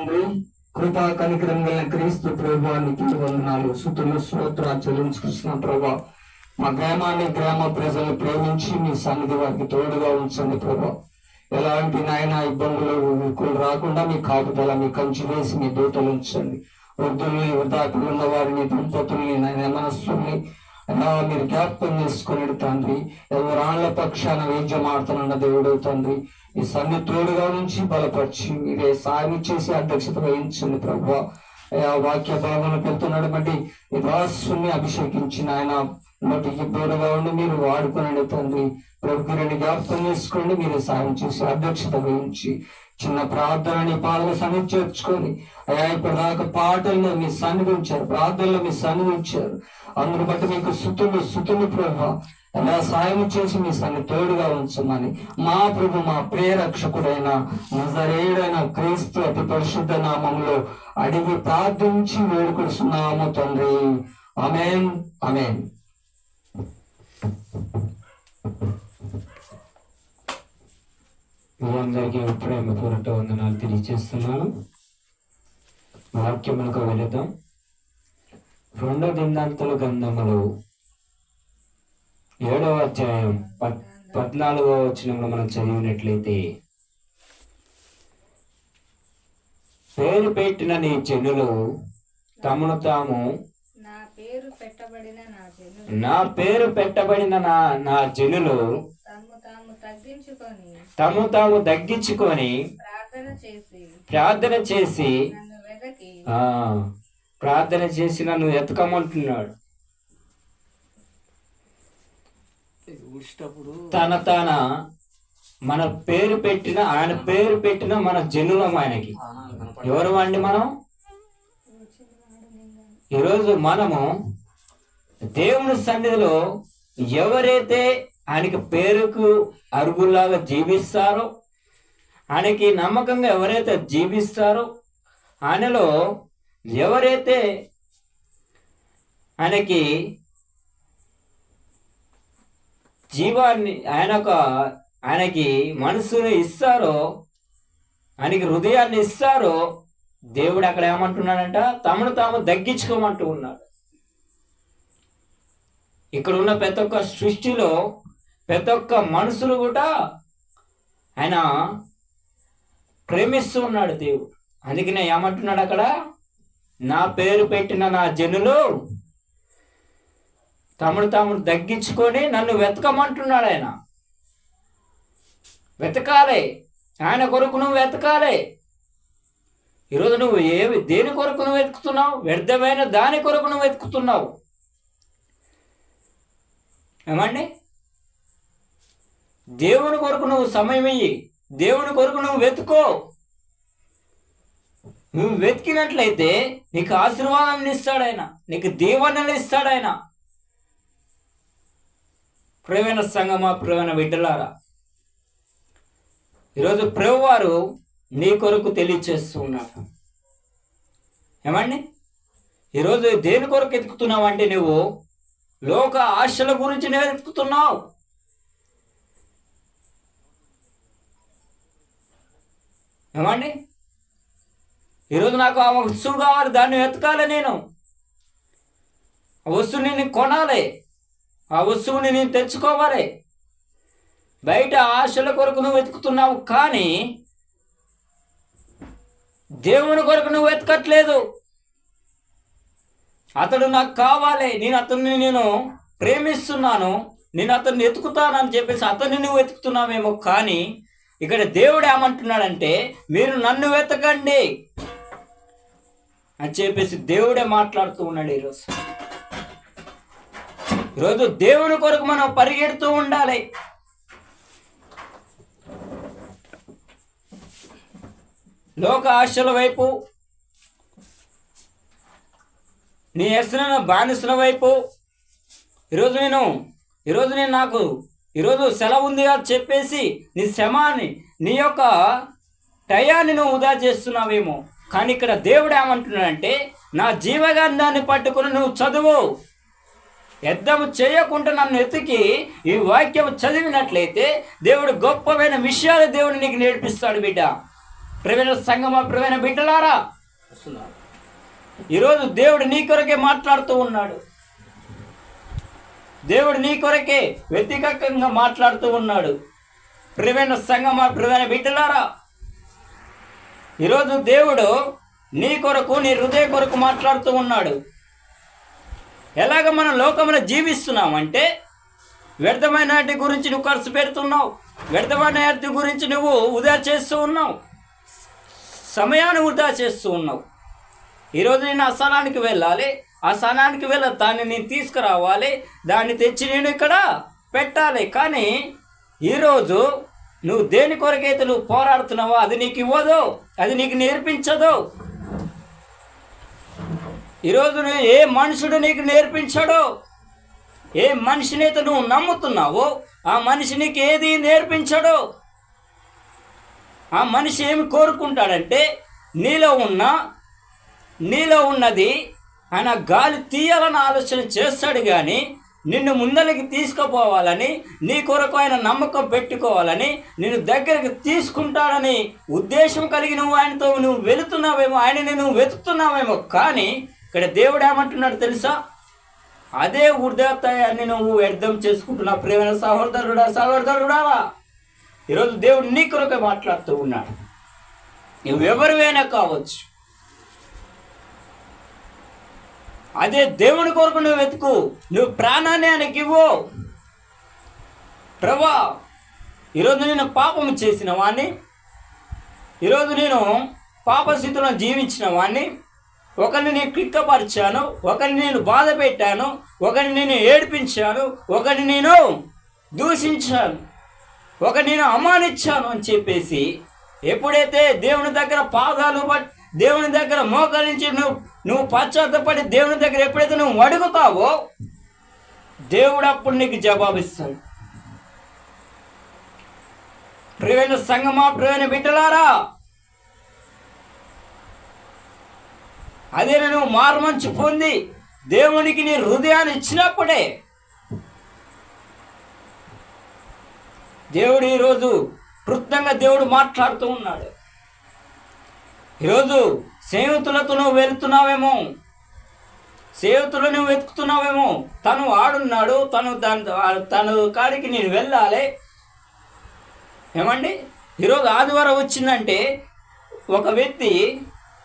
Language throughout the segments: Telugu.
తండ్రి, కృపా కనికరం గల క్రీస్తు ప్రభువానికి వందనాలు, స్తుతులు స్తోత్రాలు చెల్లించుకుంటున్నాం ప్రభా. మా గ్రామాన్ని, గ్రామ ప్రజలను ప్రేమించి మీ సన్నిధి వారికి తోడుగా ఉంచండి ప్రభా. ఎలాంటి నాయన ఇబ్బందులు రాకుండా మీ కాపుదల, మీ కంచి వేసి మీ దూతలు ఉంచండి. వృద్ధుల్ని, వృద్ధాపులు ఉన్న వారిని, దంపతుల్ని, నాయన మనస్సుల్ని మీరు జ్ఞాపకం చేసుకుని తండ్రి. ఎవరాళ్ల పక్షాన వేద్యం ఆడుతున్న దేవుడు తండ్రి, ఈ సన్ని తోడుగా నుంచి బలపరిచి మీరే సాయం చేసి అధ్యక్షత వహించండి ప్రభు. వాక్య భాగంలోకి వెళ్తున్నాడు బట్టి ఈ దాసుని అభిషేకించిన ఆయన నోటికి తోడుగా ఉండి మీరు వాడుకునండి తండ్రి. ప్రభుకి రెండు జ్ఞాపకం చేసుకోండి, మీరు సాయం చేసి అధ్యక్షత వహించి చిన్న ప్రార్థనని పాటలు సన్నిధి చేర్చుకొని అయా ఇప్పటిదాకా పాటల్లో మీ సన్నిధి ఉంచారు, ప్రార్థనలో మీ సన్నిధి ఉంచారు. అందును బట్టి మీకు స్తుతులు ప్రభు. అలా సాయం చేసి మీ సన్ని తోడుగా ఉంచమని మా ప్రభు, మా ప్రియరక్షకుడైన నజరేయుడైన క్రీస్తు అతి పరిశుద్ధ నామంలో అడిగి ప్రార్థించి వేడుకొస్తున్నాము తండ్రి. ఆమేన్, ఆమేన్. అందరికీ ప్రేమపూర్వక వందనాలు తెలియజేస్తున్నాను. వాక్యములకు వెళదాం. 2 దినాంతముల గ్రంథములు 7వ అధ్యాయం 14వ వచనంలో మనం చదివినట్లయితే, పేరు పెట్టిన నీ జనులు తమను తాము, నా పేరు పెట్టబడిన నా జనులు తము తాము తగ్గించుకొని ప్రార్థన చేసి నన్ను వెతకమంటున్నాడు. మన పేరు పెట్టిన, ఆయన పేరు పెట్టిన మన జనులం ఆయనకి. ఎవరు అండి మనం? ఈరోజు మనము దేవుని సన్నిధిలో ఎవరైతే ఆయనకి పేరుకు అరుగులాగా జీవిస్తారో, ఆయనకి నమ్మకంగా ఎవరైతే జీవిస్తారో, ఆయనలో ఎవరైతే ఆయనకి జీవాన్ని, ఆయనకి మనసుని ఇస్తారో, ఆయనకి హృదయాన్ని ఇస్తారో, దేవుడు అక్కడ ఏమంటున్నాడంట, తమను తాము తగ్గించుకోమంటూ ఉన్నాడు. ఇక్కడ ఉన్న ప్రతి ఒక్క సృష్టిలో ప్రతి ఒక్క మనుషులు కూడా ఆయన ప్రేమిస్తూ ఉన్నాడు దేవుడు. అందుకనే ఏమంటున్నాడు అక్కడ, నా పేరు పెట్టిన నా జనులు తమను తాము తగ్గించుకొని నన్ను వెతకమంటున్నాడు. ఆయన వెతకాలి, ఆయన కొరకు నువ్వు వెతకాలి. ఈరోజు నువ్వు దేని కొరకు నువ్వు వెతుకుతున్నావు? వ్యర్థమైన దాని కొరకు నువ్వు వెతుకుతున్నావు. ఏమండి? దేవుని కొరకు నువ్వు సమయం ఇయ్యి, దేవుని కొరకు నువ్వు వెతుకో. నువ్వు వెతికినట్లయితే నీకు ఆశీర్వాదాన్ని ఇస్తాడాయన, నీకు దీవెనలు ఇస్తాడాయన. ప్రియమైన సంగమా, ప్రియమైన బిడ్డలారా, ఈరోజు ప్రభువారు నీ కొరకు తెలియచేస్తూ ఉన్నాడు. ఏమండి? ఈరోజు దేని కొరకు వెతుకుతున్నావు అంటే, నువ్వు లోక ఆశల గురించి వెతుకుతున్నావు. ఏమండి? ఈరోజు నాకు ఆ వస్తువు కావాలి, దాన్ని వెతకాలి. నేను ఆ వస్తువుని నేను కొనాలి, ఆ వస్తువుని నేను తెచ్చుకోవాలి. బయట ఆశల కొరకు నువ్వు వెతుకుతున్నావు, కానీ దేవుని కొరకు నువ్వు వెతకట్లేదు. అతడు నాకు కావాలి, నేను ప్రేమిస్తున్నాను, నేను అతన్ని వెతుకుతానని చెప్పేసి అతన్ని నువ్వు వెతుకుతున్నావేమో. కానీ ఇక్కడ దేవుడు ఏమంటున్నాడంటే, మీరు నన్ను వెతకండి అని చెప్పేసి దేవుడే మాట్లాడుతూ ఉన్నాడు. ఈరోజు దేవుని కొరకు మనం పరిగెడుతూ ఉండాలి. లోక ఆశల వైపు, నీ ఎస్న బానిసల వైపు ఈరోజు సెలవు ఉంది అని చెప్పేసి నీ శ్రమాన్ని, నీ యొక్క టయాన్ని నువ్వు వృధా చేస్తున్నావేమో. కానీ ఇక్కడ దేవుడు ఏమంటున్నాడంటే, నా జీవగంధాన్ని పట్టుకుని నువ్వు చదువు. యుద్ధము చేయకుండా నన్ను ఎతికి ఈ వాక్యం చదివినట్లయితే దేవుడు గొప్పమైన విషయాలు దేవుడు నీకు నేర్పిస్తాడు బిడ్డ. ప్రియమైన సంగమా, ప్రియమైన బిడ్డలారా, ఈరోజు దేవుడు నీ కొరకే మాట్లాడుతూ ఉన్నాడు. దేవుడు నీ కొరకే వ్యక్తిగతంగా మాట్లాడుతూ ఉన్నాడు. ప్రియమైన సంగమా, ప్రియమైన బిడ్డలారా, ఈరోజు దేవుడు నీ కొరకు, నీ హృదయ కొరకు మాట్లాడుతూ ఉన్నాడు. ఎలాగ మనం లోకంలో జీవిస్తున్నామంటే వ్యర్థమైన వాటి గురించి నువ్వు ఖర్చు పెడుతున్నావు, వ్యర్థమైన వాటి గురించి నువ్వు వృధా చేస్తూ ఉన్నావు, సమయాన్ని వృధా చేస్తూ ఉన్నావు. ఈరోజు నేను ఆ స్థలానికి వెళ్ళాలి, ఆ స్థానానికి దాన్ని నేను తీసుకురావాలి, దాన్ని తెచ్చి నేను ఇక్కడ పెట్టాలి. కానీ ఈరోజు నువ్వు దేని కొరకైతే నువ్వు పోరాడుతున్నావో అది నీకు ఇవ్వదు, అది నీకు నేర్పించదు. ఈరోజు ఏ మనుషుడు నీకు నేర్పించడు. ఏ మనిషినైతే నువ్వు నమ్ముతున్నావో ఆ మనిషి నీకు ఏది నేర్పించడు. ఆ మనిషి ఏమి కోరుకుంటాడంటే నీలో ఉన్నది ఆయన గాలి తీయాలని ఆలోచన చేస్తాడు, కానీ నిన్ను ముందరికి తీసుకుపోవాలని, నీ కొరకు ఆయన నమ్మకం పెట్టుకోవాలని, నిన్ను దగ్గరికి తీసుకుంటాడని ఉద్దేశం కలిగి నువ్వు ఆయనతో నువ్వు వెళుతున్నావేమో, ఆయనని నువ్వు వెతుకుతున్నావేమో. కానీ ఇక్కడ దేవుడు ఏమంటున్నాడు తెలుసా? అదే వృధాతయాన్ని నువ్వు వ్యర్థం చేసుకుంటున్నావు. ప్రియమైన సహోదరుడా, ఈరోజు దేవుడు నీ కొరకే మాట్లాడుతూ ఉన్నాడు. నువ్వెవరివైనా కావచ్చు, అదే దేవుని కొరకు నువ్వు వెతుకు, నువ్వు ప్రాణాన్ని ఆయనకి ఇవ్వు. ప్రభా, ఈరోజు నేను పాపం చేసిన వాడిని, ఈరోజు నేను పాపస్థితిలో జీవించిన వాడిని, ఒకరిని నేను క్లిక్కపరిచాను, ఒకరిని నేను బాధ పెట్టాను, ఒకరిని నేను ఏడిపించాను, ఒకరిని నేను దూషించాను, ఒకరిని నేను అవమానించాను అని చెప్పేసి ఎప్పుడైతే దేవుని దగ్గర దేవుని దగ్గర మోకరించి నువ్వు పశ్చాత్తపడి దేవుని దగ్గర ఎప్పుడైతే నువ్వు అడుగుతావో దేవుడు అప్పుడు నీకు జవాబిస్తాడు. ప్రియమైన సంగమా, ప్రియమైన బిడ్డలారా, అదే నువ్వు మారుమంచి పొంది దేవునికి నీ హృదయాన్ని ఇచ్చినప్పుడే దేవుడు ఈరోజు కృతంగా దేవుడు మాట్లాడుతూ ఉన్నాడు. ఈరోజు స్నేహితులతో నువ్వు వెళుతున్నావేమో, స్నేహితులు నువ్వు వెతుకుతున్నావేమో, తను ఆడున్నాడు, తను కాడికి నేను వెళ్ళాలి. ఏమండి, ఈరోజు ఆదివారం వచ్చిందంటే ఒక వ్యక్తి,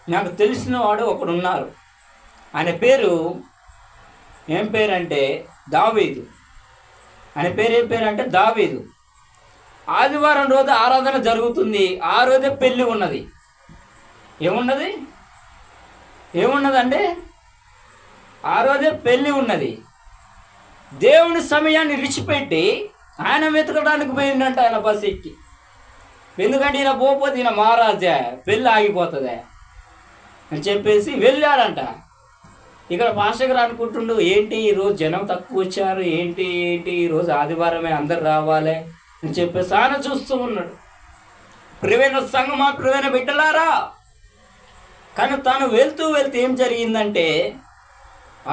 నాకు తెలిసిన వాడు ఒకడు ఉన్నారు, ఆయన పేరు ఏం పేరంటే దావీదు. ఆయన పేరు ఏం పేరంటే దావీదు. ఆదివారం రోజు ఆరాధన జరుగుతుంది, ఆ రోజే పెళ్ళి ఉన్నది. ఏమున్నదంటే ఆ రోజే పెళ్ళి ఉన్నది. దేవుని సమయాన్ని విడిచిపెట్టి ఆయన వెతకడానికి పోయిందంట ఆయన బస్ ఎక్కి. ఎందుకంటే ఈయన పోతే ఈయన మహారాజా, పెళ్ళి ఆగిపోతుందా అని చెప్పేసి వెళ్ళాడంట. ఇక్కడ పాస్టర్ గారు అనుకుంటుండు, ఏంటి ఈరోజు జనం తక్కువ వచ్చారు, ఏంటి ఈరోజు ఆదివారమే అందరు రావాలి అని చెప్పేసి ఆయన చూస్తూ ఉన్నాడు. ప్రియమైన సంగమా, ప్రియమైన బిడ్డలారా, కానీ తను వెళ్తూ ఏం జరిగిందంటే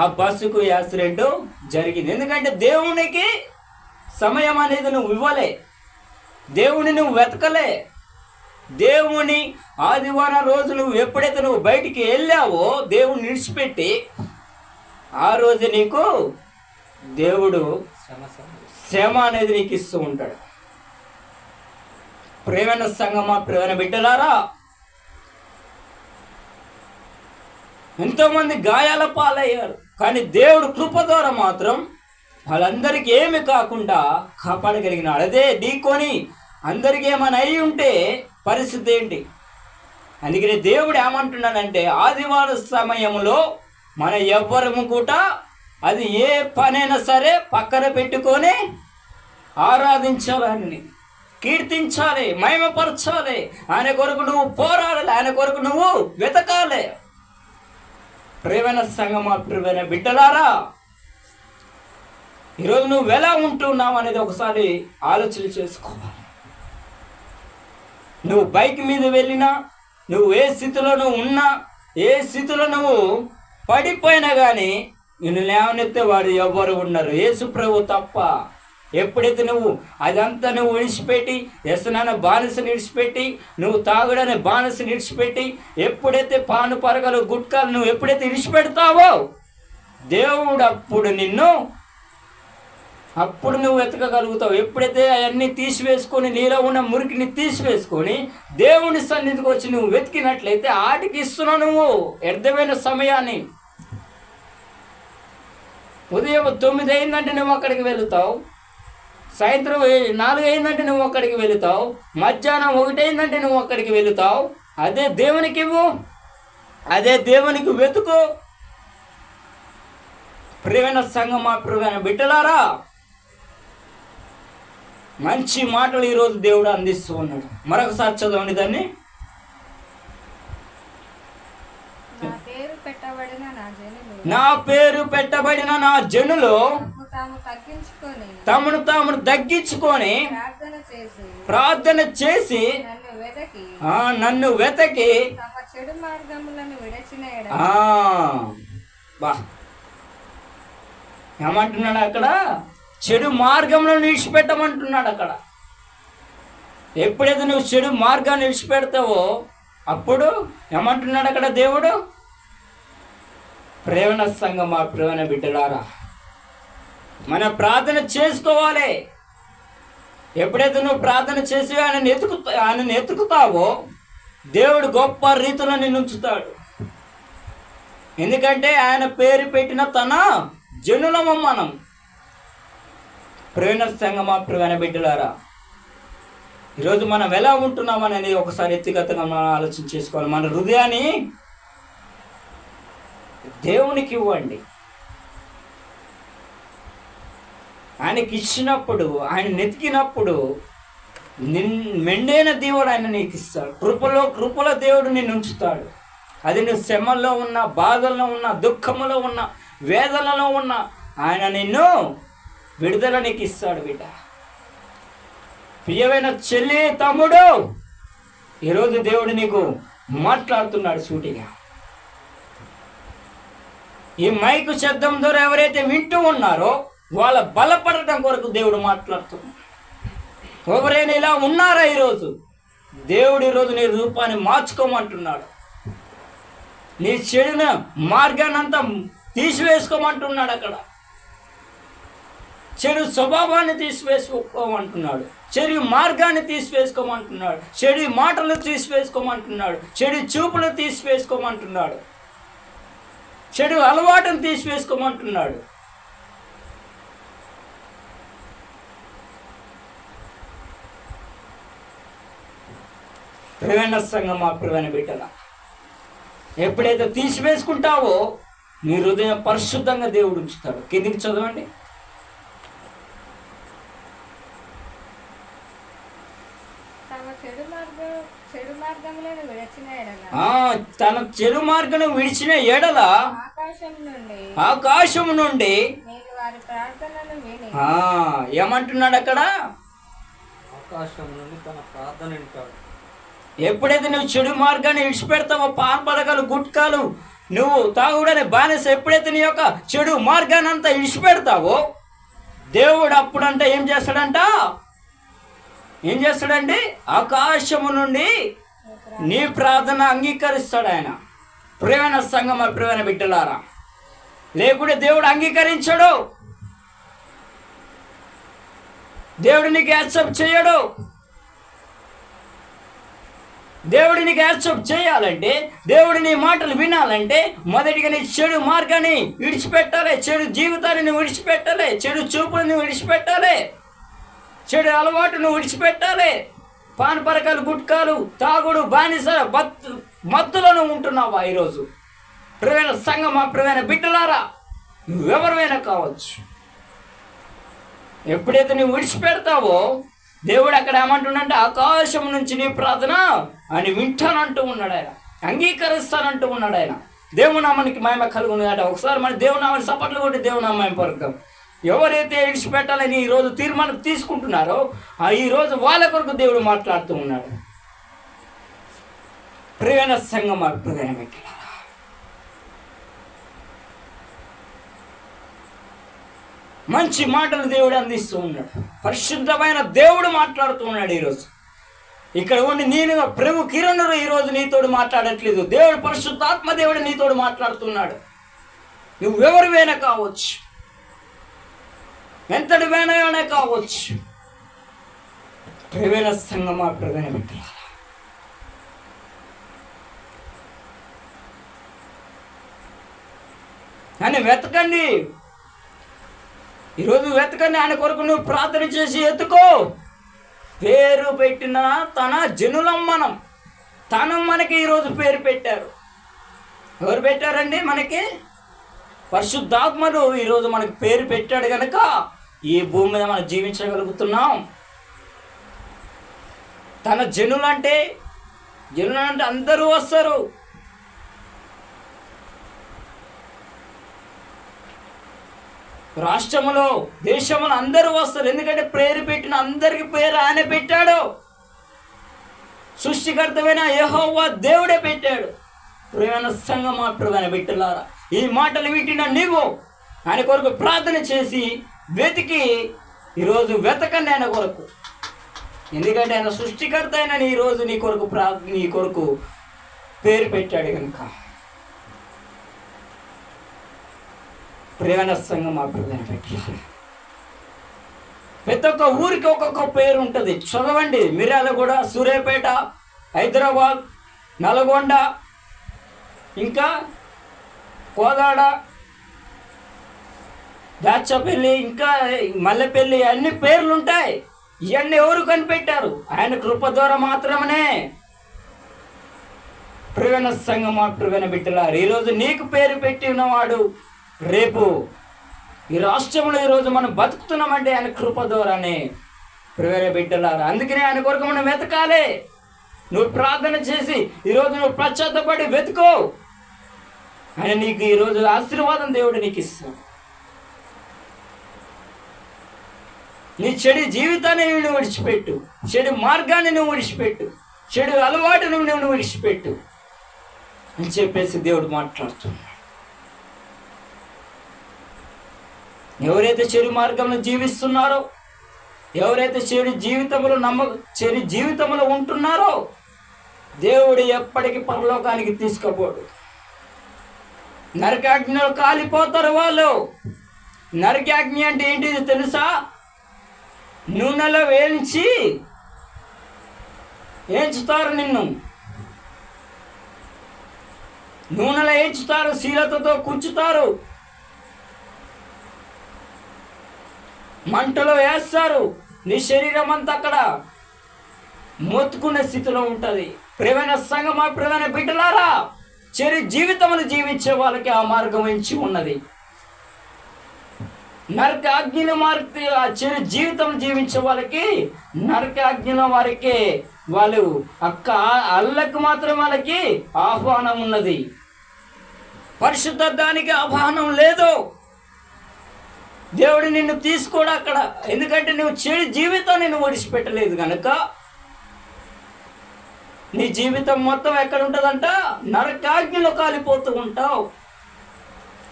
ఆ బస్సుకు యాక్సిడెంట్ జరిగింది. ఎందుకంటే దేవునికి సమయం అనేది నువ్వు ఇవ్వలే, దేవుని నువ్వు వెతకలే. దేవుని ఆదివారం రోజు నువ్వు ఎప్పుడైతే నువ్వు బయటికి వెళ్ళావో దేవుని విడిచిపెట్టి, ఆ రోజు నీకు దేవుడు శ్రమ అనేది నీకు ఇస్తూ ఉంటాడు. ప్రియమైన సంగమా, ప్రియమైన బిడ్డలారా, ఎంతోమంది గాయాల పాలయ్యారు, కానీ దేవుడు కృప ద్వారా మాత్రం వాళ్ళందరికీ ఏమి కాకుండా కాపాడగలిగినాడు. అదే ఢీకొని అందరికీ ఏమైనా అయి ఉంటే పరిస్థితి ఏంటి? అందుకని దేవుడు ఏమంటున్నాడంటే ఆదివారం సమయంలో మన ఎవ్వరము కూడా అది ఏ పనైనా సరే పక్కన పెట్టుకొని ఆరాధించాలని, కీర్తించాలి, మహిమపరచాలి. ఆయన కొరకు నువ్వు పోరాడాలి, ఆయన కొరకు నువ్వు వెతకాలి. ప్రియమైన సంగమా, ప్రియమైన బిడ్డలారా, ఈరోజు నువ్వు ఎలా ఉంటున్నావు అనేది ఒకసారి ఆలోచన చేసుకోవాలి. నువ్వు బైక్ మీద వెళ్ళినా, నువ్వు ఏ స్థితిలో నువ్వు ఉన్నా, ఏ స్థితిలో నువ్వు పడిపోయినా కానీ నిన్ను లేవనెత్తే వాడు ఎవ్వరు ఉన్నారు, యేసు ప్రభు తప్ప ఎప్పుడైతే నువ్వు అదంతా నువ్వు విడిచిపెట్టి వ్యసనాన్ని బానిసని విడిచిపెట్టి నువ్వు తాగుడనే బానిసని విడిచిపెట్టి ఎప్పుడైతే పాను పరగలు గుట్కాలు నువ్వు ఎప్పుడైతే విడిచిపెడతావో దేవుడు అప్పుడు నువ్వు వెతకగలుగుతావు. ఎప్పుడైతే అవన్నీ తీసివేసుకొని నీలో ఉన్న మురికిని తీసివేసుకొని దేవుని సన్నిధికి వచ్చి నువ్వు వెతికినట్లయితే ఆటికి ఇస్తున్నావు నువ్వు వ్యర్థమైన సమయాన్ని. ఉదయం 9 అయిందంటే నువ్వు అక్కడికి వెళుతావు, సాయంత్రం 4 అయిందంటే నువ్వు అక్కడికి వెళుతావు, మధ్యాహ్నం 1 అయిందంటే నువ్వు అక్కడికి వెళుతావు. అదే దేవునికి ఇవ్వు, అదే దేవునికి వెతుకు. ప్రియమైన సంఘమా, ప్రియమైన బిడ్డలారా, మంచి మాటలు ఈరోజు దేవుడు అందిస్తూ ఉన్నాడు. మరొకసారి చదవండి దాన్ని. నా పేరు పెట్టబడిన నా జనులు తమను తాము తగ్గించుకొని ప్రార్థన చేసి నన్ను వెతకి ఏమంటున్నాడు అక్కడ? చెడు మార్గంలో విడిచిపెట్టమంటున్నాడు అక్కడ. ఎప్పుడైతే నువ్వు చెడు మార్గాన్ని విడిచిపెడతావో అప్పుడు ఏమంటున్నాడు అక్కడ దేవుడు? ప్రేమ సంఘమా, ప్రేమ బిడ్డలారా, మనం ప్రార్థన చేసుకోవాలి. ఎప్పుడైతే నువ్వు ప్రార్థన చేసి ఆయనను ఎతుకుతావో దేవుడు గొప్ప రీతిలో నిన్ను ఉంచుతాడు. ఎందుకంటే ఆయన పేరు పెట్టిన తన జనులము మనం. ప్రేమ సంఘమా, ప్రేమ బిడ్డలారా, ఈరోజు మనం ఎలా ఉంటున్నామనేది ఒకసారి వ్యక్తిగతంగా మనం ఆలోచన చేసుకోవాలి. మన హృదయాన్ని దేవునికి ఇవ్వండి. ఆయనకి ఇచ్చినప్పుడు, ఆయన నెతికినప్పుడు మెండైన దేవుడు ఆయన నీకు ఇస్తాడు. కృపలో దేవుడు నిన్ను ఉంచుతాడు. అది నువ్వు శ్రమలో ఉన్న, బాధల్లో ఉన్న, దుఃఖములో ఉన్న, వేదనలో ఉన్న ఆయన నిన్ను విడుదల నీకు ఇస్తాడు. బిడ్డ, ప్రియమైన చెల్లి, తమ్ముడు, ఈరోజు దేవుడు నీకు మాట్లాడుతున్నాడు సూటిగా. ఈ మైకు శబ్దం ద్వారా ఎవరైతే వింటూ ఉన్నారో వాళ్ళ బలపడటం కొరకు దేవుడు మాట్లాడుతున్నాడు. ఎవరైనా ఇలా ఉన్నారా ఈరోజు? దేవుడు ఈరోజు నీ రూపాన్ని మార్చుకోమంటున్నాడు. నీ చెడున మార్గాన్ని అంతా తీసివేసుకోమంటున్నాడు. అక్కడ చెడు స్వభావాన్ని తీసివేసుకోమంటున్నాడు, చెడు మార్గాన్ని తీసివేసుకోమంటున్నాడు, చెడు మాటలు తీసివేసుకోమంటున్నాడు, చెడు చూపులు తీసివేసుకోమంటున్నాడు, చెడు అలవాటును తీసివేసుకోమంటున్నాడు. ప్రియమైన సంఘమా, ప్రియమైన బిడ్డల, ఎప్పుడైతే తీసివేసుకుంటావో నీ హృదయం పరిశుద్ధంగా దేవుడు ఉంచుతాడు. కిందికి చదవండి. తన చెడు మార్గం విడిచిన ఎడల ఆకాశం నుండి ఏమంటున్నాడు అక్కడ? ఆకాశం నుండి తన ప్రార్థన వింటాడు. ఎప్పుడైతే నువ్వు చెడు మార్గాన్ని విడిచిపెడతావో, పాన్పరకాలు, గుట్కాలు, నువ్వు తాగుడనే బానిస, ఎప్పుడైతే నీ యొక్క చెడు మార్గాన్ని అంతా విడిచిపెడతావో దేవుడు అప్పుడంటే ఏం చేస్తాడంటే ఆకాశము నుండి నీ ప్రార్థన అంగీకరిస్తాడు ఆయన. ప్రియమైన సంఘమా, ప్రియమైన బిడ్డలారా, లేకుంటే దేవుడు అంగీకరించడు. దేవుడు నీకు యాక్సెప్ట్ చేయడు. దేవుడు నీకు యాక్సెప్ట్ చేయాలంటే, దేవుడు నీ మాటలు వినాలంటే మొదటిగా నీ చెడు మార్గాన్ని విడిచిపెట్టాలి, చెడు జీవితాన్ని విడిచిపెట్టాలి, చెడు చూపులను విడిచిపెట్టాలి, చెడు అలవాటును విడిచిపెట్టాలి. పాన్పరకాలు, గుట్కాలు, తాగుడు, బానిస, మత్తులను ఉంటున్నావా ఈరోజు? ప్రియమైన సంఘమా, ప్రియమైన బిడ్డలారా, నువ్వెవరైనా కావచ్చు, ఎప్పుడైతే నువ్వు విడిచిపెడతావో దేవుడు అక్కడ ఏమంటున్నాడంటే ఆకాశం నుంచి నీ ప్రార్థన అని వింటానంటూ ఉన్నాడు ఆయన, అంగీకరిస్తానంటూ ఉన్నాడు ఆయన. దేవునామానికి మహిమ కలుగునుగాక. ఒకసారి మన దేవునామాన్ని సపట్లు కొట్టి దేవునామాన్ని పలుకుతాం. ఎవరైతే విడిచిపెట్టాలని ఈరోజు తీర్మానం తీసుకుంటున్నారో ఈరోజు వాళ్ళ కొరకు దేవుడు మాట్లాడుతూ ఉన్నాడు. ప్రియమైన సంఘమా, ప్రియమైన బిడ్డలారా, మంచి మాటలు దేవుడు అందిస్తూ ఉన్నాడు. పరిశుద్ధమైన దేవుడు మాట్లాడుతూ ఉన్నాడు. ఈరోజు ఇక్కడ ఉండి నేను ప్రభు కిరణుడు ఈరోజు నీతోడు మాట్లాడట్లేదు. దేవుడు పరిశుద్ధాత్మ దేవుడు నీతోడు మాట్లాడుతున్నాడు. నువ్వెవరివైనా కావచ్చు, ఎంతటి వేనైనా కావచ్చు. ప్రేమైన సంగమా, ప్రేమైన బిడ్డలారా, ఆయన వెతకండి. ఈరోజు వెతకండి. ఆయన కొరకు నువ్వు ప్రార్థన చేసి ఎత్తుకో. పేరు పెట్టిన తన జనులం మనం. తను మనకి ఈరోజు పేరు పెట్టారు. ఎవరు పెట్టారండి మనకి? పరిశుద్ధాత్మడు ఈరోజు మనకి పేరు పెట్టాడు కనుక ఈ భూమి మీద మనం జీవించగలుగుతున్నాం. తన జనులంటే అందరూ వస్తారు. రాష్ట్రములో దేశంలో అందరూ వస్తారు. ఎందుకంటే పేరు పెట్టిన అందరికి పేరు ఆయన పెట్టాడు. సృష్టికర్తమైన యెహోవా దేవుడే పెట్టాడు. ప్రేమ సంగమా, ప్రియమైన బిడ్డలారా, ఈ మాటలు వింటున్న నీవు ఆయన కొరకు ప్రార్థన చేసి వెతికి ఈరోజు వెతకండి ఆయన కొరకు. ఎందుకంటే ఆయన సృష్టికర్త అయిన ఈరోజు నీ కొరకు పేరు పెట్టాడు కనుక. ప్రేమ సంగమా, ప్రియమైన బిడ్డలారా, ప్రతి ఒక్క ఊరికి ఒక్కొక్క పేరు ఉంటుంది. చదవండి. మిర్యాలగూడ, సూర్యాపేట, హైదరాబాద్, నల్గొండ, ఇంకా కోదాడ, దాచపల్లి, ఇంకా మల్లెపల్లి, అన్ని పేర్లు ఉంటాయి. ఇవన్నీ ఎవరు కనిపెట్టారు? ఆయన కృప ద్వారా మాత్రమే. ప్రియమైన సంగమా, ప్రియమైన బిడ్డలారా, ఈరోజు నీకు పేరు పెట్టినవాడు రేపు ఈ రాష్ట్రంలో ఈరోజు మనం బతుకుతున్నామంటే ఆయన కృప ద్వారానే. ప్రియమైన బిడ్డలారా, అందుకనే ఆయన కొరకు మనం వెతకాలి. నువ్వు ప్రార్థన చేసి ఈరోజు నువ్వు పశ్చాత్తపడి వెతుకో. ఆయన నీకు ఈరోజు ఆశీర్వాదం దేవుడు నీకు ఇస్తాడు. నీ చెడు జీవితాన్ని నువ్వు విడిచిపెట్టు. చెడు మార్గాన్ని నువ్వు విడిచిపెట్టు. చెడు అలవాటును నువ్వు విడిచిపెట్టు అని చెప్పేసి దేవుడు మాట్లాడుతున్నాడు. ఎవరైతే చెడు మార్గంలో జీవిస్తున్నారో, ఎవరైతే చెడు జీవితంలో ఉంటున్నారో దేవుడు ఎప్పటికీ పరలోకానికి తీసుకుపోడు. నరకాగ్నిలో కాలిపోతారు వాళ్ళు. నరకాగ్ని అంటే ఏంటిది తెలుసా? నూనెలో వేయించుతారు. నిన్ను నూనెలో వేయించుతారు, శీలతతో కూర్చుతారు, మంటలో వేస్తారు. నీ శరీరం అంతా అక్కడ మొత్తుకునే స్థితిలో ఉంటుంది. ప్రియమైన సంగమా, ప్రియమైన బిడ్డలారా, చెడు జీవితములు జీవించే వాళ్ళకి ఆ మార్గం ఎంచి ఉన్నది. నరక అగ్నిలో ఆ చెడు జీవితం జీవించే వాళ్ళకి నరక అగ్నిలో వారికి అల్లకు మాత్రం వాళ్ళకి ఆహ్వానం ఉన్నది. పరిశుద్ధానికి ఆహ్వానం లేదు. దేవుడు నిన్ను తీసుకోడు అక్కడ. ఎందుకంటే నువ్వు చెడు జీవితాన్ని నువ్వు విడిచిపెట్టలేదు కనుక నీ జీవితం మొత్తం ఎక్కడ ఉంటుందంట? నరకాగ్నిలో కాలిపోతూ ఉంటావు.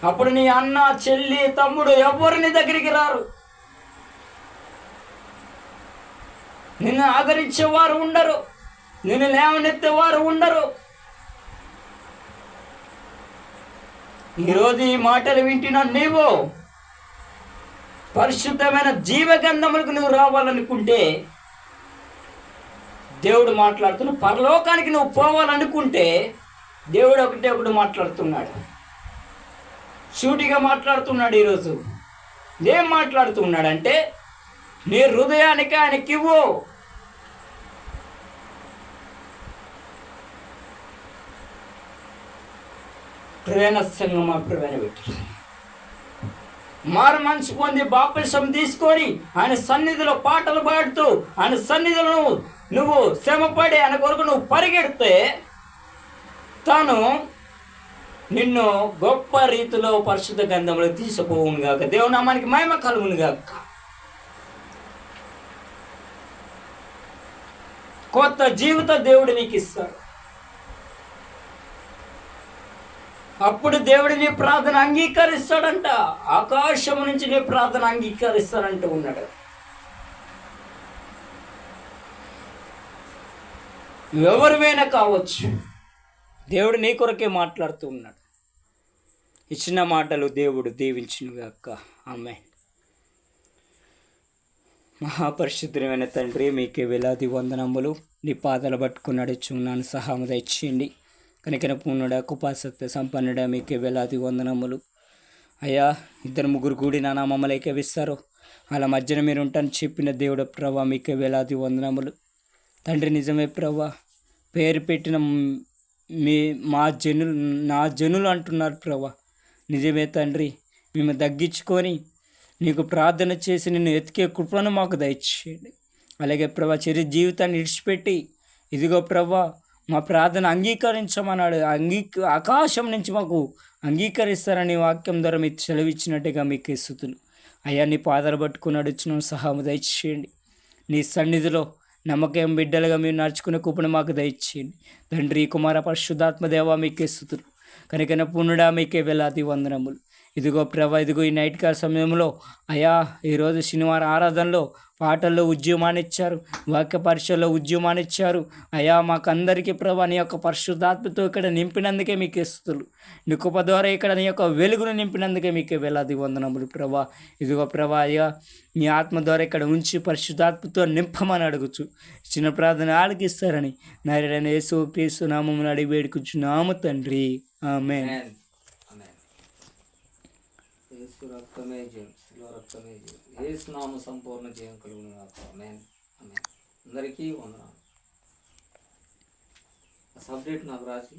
అప్పుడు నీ అన్న, చెల్లి, తమ్ముడు ఎవరు నీ దగ్గరికి రారు. నిన్ను ఆదరించేవారు ఉండరు. నిన్ను లేవనెత్తేవారు ఉండరు. ఈరోజు ఈ మాటలు వింటున్నా నీవు పరిశుద్ధమైన జీవగంధములకు నువ్వు రావాలనుకుంటే దేవుడు మాట్లాడుతున్నాడు. పరలోకానికి నువ్వు పోవాలనుకుంటే దేవుడు ఒకటి మాట్లాడుతున్నాడు. సూటిగా మాట్లాడుతున్నాడు. ఈరోజు ఏం మాట్లాడుతున్నాడంటే నీ హృదయానికి ఆయనకివ్వు. ప్రేమ సంగమా, ప్రేమ పెట్టు. మారు మనసు పొంది బాప్తిసం తీసుకొని ఆయన సన్నిధిలో పాటలు పాడుతూ ఆయన సన్నిధిలో నువ్వు శ్రమపడి ఆయన కొరకు నువ్వు పరిగెడితే తాను నిన్ను గొప్ప రీతిలో పరిశుద్ధ గంధంలో తీసుకుపోవును గాక. దేవుని నామానికి మహిమ కలుగును గాక. కొత్త జీవిత దేవుడు నీకు ఇస్తాడు. అప్పుడు దేవుడు నీ ప్రార్థన అంగీకరిస్తాడంట. ఆకాశం నుంచి నీ ప్రార్థన అంగీకరిస్తాడంటూ ఉన్నాడు. ఎవరివైనా కావచ్చు, దేవుడు నీ కొరకే మాట్లాడుతూ ఉన్నాడు. ఇచ్చిన మాటలు దేవుడు దీవించునుగాక. ఆమేన్. మహాపరిశుద్ధమైన తండ్రి, మీకే వేలాది వందనములు. నీ పాదాలు పట్టుకుని నడుచున్నాను, సహాయం దయచేయండి. కనికన పూర్ణుడా, కృపాసక్త సంపన్నుడా, మీకే వేలాది వందనములు. అయ్యా, 2-3 కూడి నా నామములు ఏకీభవిస్తారో అలా మధ్యన మీరు ఉంటాను చెప్పిన దేవుడు ప్రభా, మీకే వేలాది వందనములు. తండ్రి, నిజమే ప్రభా, పేరు పెట్టిన నా జనులు అంటున్నారు ప్రభా. నిజమే తండ్రి, మేము తగ్గించుకొని నీకు ప్రార్థన చేసి నిన్ను ఎతికే కృపను మాకు దయచేయండి. అలాగే ప్రభా, చిరు జీవితాన్ని విడిచిపెట్టి ఇదిగో ప్రభా మా ప్రార్థన అంగీకరించమన్నాడు. ఆకాశం నుంచి మాకు అంగీకరిస్తారని వాక్యం ద్వారా మీకు సెలవిచ్చినట్టుగా మీకు స్తుతులు. అయ్యా, నీ పాదాలు పట్టుకుని నడుచున్న సహాయం దయచేయండి. నీ సన్నిధిలో నమ్మకం బిడ్డలుగా మీరు నడుచుకునే కృపను మాకు దయచేయండి. తండ్రి, కుమార, పరిశుద్ధాత్మ దేవా, మీకే స్తుతులు. కనికన పూర్ణుడా, మీకే వేలాది వందనములు. ఇదిగో ప్రభా, ఇదిగో ఈ నైట్ కాల సమయంలో అయ్యా, ఈరోజు శనివారం ఆరాధనలో పాటల్లో ఉద్యమాన్ని ఇచ్చారు, వాక్య పరిచయలో ఉద్యమాన్ని ఇచ్చారు. అయ్యా, మాకందరికీ ప్రభా నీ యొక్క పరిశుద్ధాత్మతో ఇక్కడ నింపినందుకే మీకు స్తుతులు. నీ కృప ద్వారా ఇక్కడ నీ యొక్క వెలుగును నింపినందుకే మీకే వేలాది వందనములు ప్రభా. ఇదిగో ప్రభా, అయ్యా, నీ ఆత్మ ద్వారా ఇక్కడ ఉంచి పరిశుద్ధాత్మతో నింపమని అడుగుచు చిన్న ప్రార్థన ఆలకిస్తారని నారాయణ యేసు క్రీస్తు నామమున అడిగి వేడుకుచున్నాము తండ్రి. ఆమేన్. యేసు రక్తమే జయం, శిలువ రక్తమే జయం. యేసు నామ సంపూర్ణ జయం కలుగును గాక. ఆమేన్. ఆమేన్. అందరికీ వందనాలు. సబ్జెక్ట్ నాకు రాసి